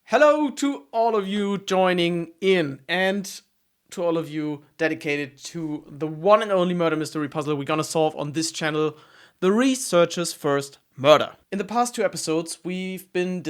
Hello to all of you joining in and to all of you dedicated to the one and only murder mystery puzzle we're gonna solve on this channel, The Researcher's First Murder. In the past two episodes, we've been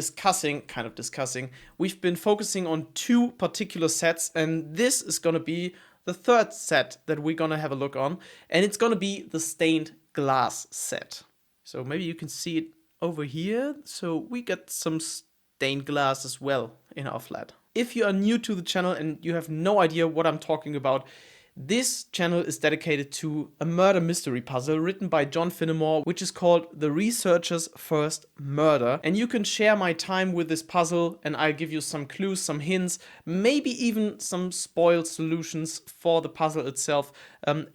we've been focusing on two particular sets, and this is gonna be the third set that we're gonna have a look on, and it's gonna be the stained glass set. So maybe you can see it over here. So we got some stained glass as well in our flat. If you are new to the channel and you have no idea what I'm talking about, this channel is dedicated to a murder mystery puzzle written by John Finnemore, which is called The Researcher's First Murder. And you can share my time with this puzzle, and I'll give you some clues, some hints, maybe even some spoiled solutions for the puzzle itself,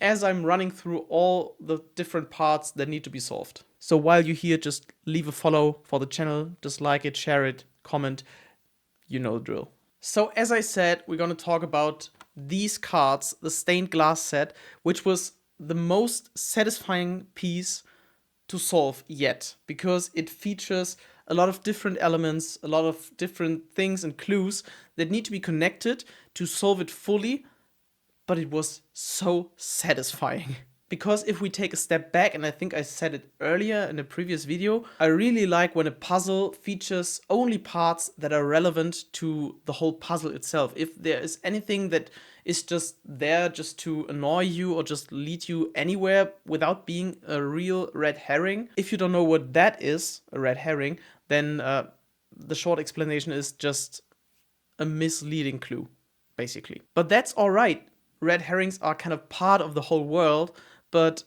as I'm running through all the different parts that need to be solved. So while you're here, just leave a follow for the channel, just like it, share it, comment, you know the drill. So as I said, we're gonna talk about these cards, the stained glass set, which was the most satisfying piece to solve yet, because it features a lot of different elements, a lot of different things and clues that need to be connected to solve it fully, but it was so satisfying. Because if we take a step back, and I think I said it earlier in a previous video, I really like when a puzzle features only parts that are relevant to the whole puzzle itself. If there is anything that is just there just to annoy you or just lead you anywhere without being a real red herring, if you don't know what that is, a red herring, then the short explanation is just a misleading clue, basically. But that's all right. Red herrings are kind of part of the whole world, but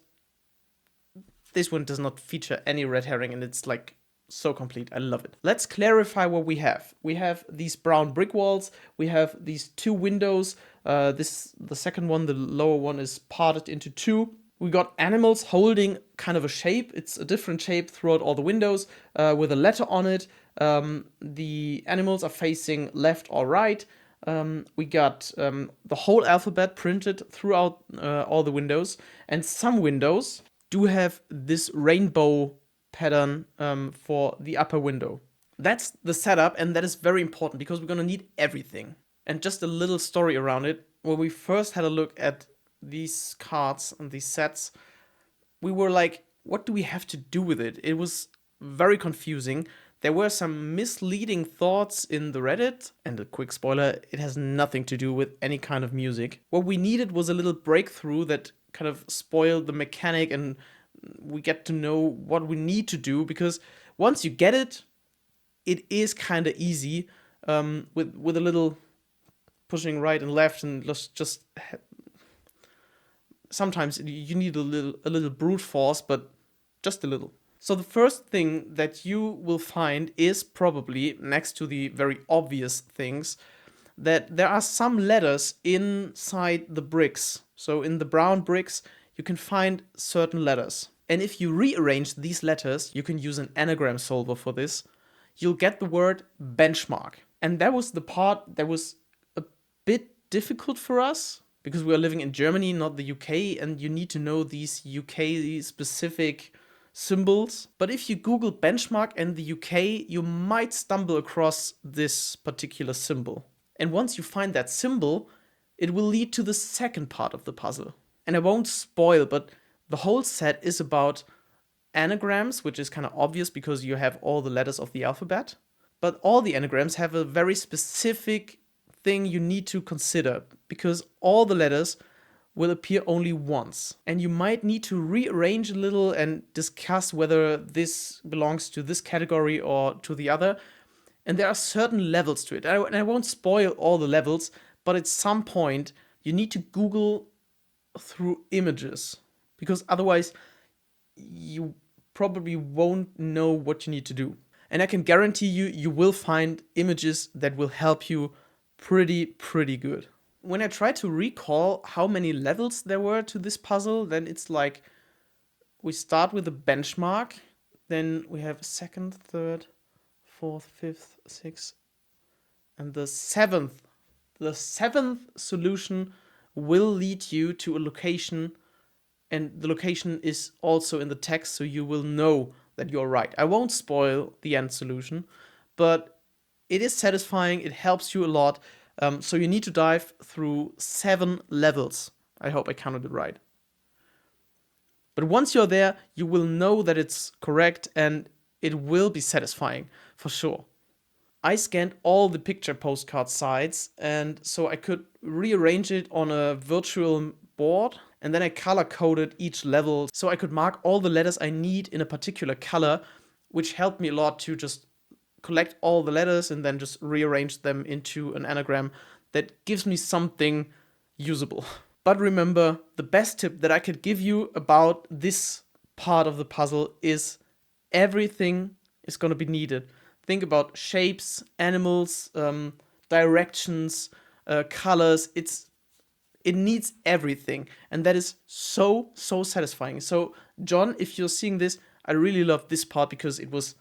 this one does not feature any red herring, and it's like so complete. I love it. Let's clarify what we have. We have these brown brick walls. We have these two windows. The second one, the lower one, is parted into two. We got animals holding kind of a shape. It's a different shape throughout all the windows with a letter on it. The animals are facing left or right. We got the whole alphabet printed throughout all the windows, and some windows do have this rainbow pattern for the upper window. That's the setup, and that is very important because we're gonna need everything. And just a little story around it. When we first had a look at these cards and these sets, we were like, what do we have to do with it? It was very confusing. There were some misleading thoughts in the Reddit, and a quick spoiler, it has nothing to do with any kind of music. What we needed was a little breakthrough that kind of spoiled the mechanic, and we get to know what we need to do, because once you get it, it is kind of easy with a little pushing right and left, and just sometimes you need a little brute force, but just a little. So the first thing that you will find is probably, next to the very obvious things, that there are some letters inside the bricks. So in the brown bricks, you can find certain letters. And if you rearrange these letters, you can use an anagram solver for this, you'll get the word benchmark. And that was the part that was a bit difficult for us, because we are living in Germany, not the UK, and you need to know these UK specific symbols. But if you Google benchmark and the UK, you might stumble across this particular symbol. And once you find that symbol, it will lead to the second part of the puzzle. And I won't spoil, but the whole set is about anagrams, which is kind of obvious because you have all the letters of the alphabet. But all the anagrams have a very specific thing you need to consider, because all the letters will appear only once. And you might need to rearrange a little and discuss whether this belongs to this category or to the other. And there are certain levels to it. And I won't spoil all the levels, but at some point you need to Google through images, because otherwise you probably won't know what you need to do. And I can guarantee you will find images that will help you pretty good. When I try to recall how many levels there were to this puzzle, then it's like we start with a benchmark, then we have second, third, fourth, fifth, sixth, and the seventh. The seventh solution will lead you to a location, and the location is also in the text, so you will know that you're right. I won't spoil the end solution, but it is satisfying, it helps you a lot. So you need to dive through 7 levels. I hope I counted it right. But once you're there, you will know that it's correct and it will be satisfying for sure. I scanned all the picture postcard sides, and so I could rearrange it on a virtual board, and then I color coded each level so I could mark all the letters I need in a particular color, which helped me a lot to just collect all the letters and then just rearrange them into an anagram that gives me something usable. But remember, the best tip that I could give you about this part of the puzzle is everything is going to be needed. Think about shapes, animals, directions, colors. It needs everything, and that is so satisfying. So, John, if you're seeing this, I really love this part because it was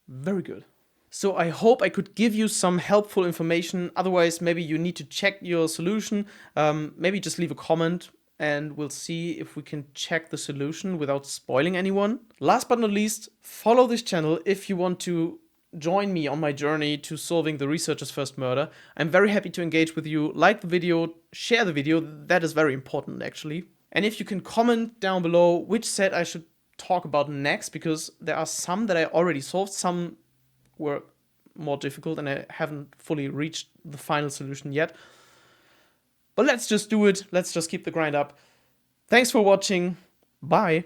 very good. So I hope I could give you some helpful information. Otherwise, maybe you need to check your solution. Maybe just leave a comment and we'll see if we can check the solution without spoiling anyone. Last but not least, follow this channel if you want to join me on my journey to solving the researcher's first murder. I'm very happy to engage with you. Like the video, share the video. That is very important actually. And if you can comment down below which set I should talk about next, because there are some that I already solved, some were more difficult and I haven't fully reached the final solution yet. But let's just do it. Let's just keep the grind up. Thanks for watching. Bye.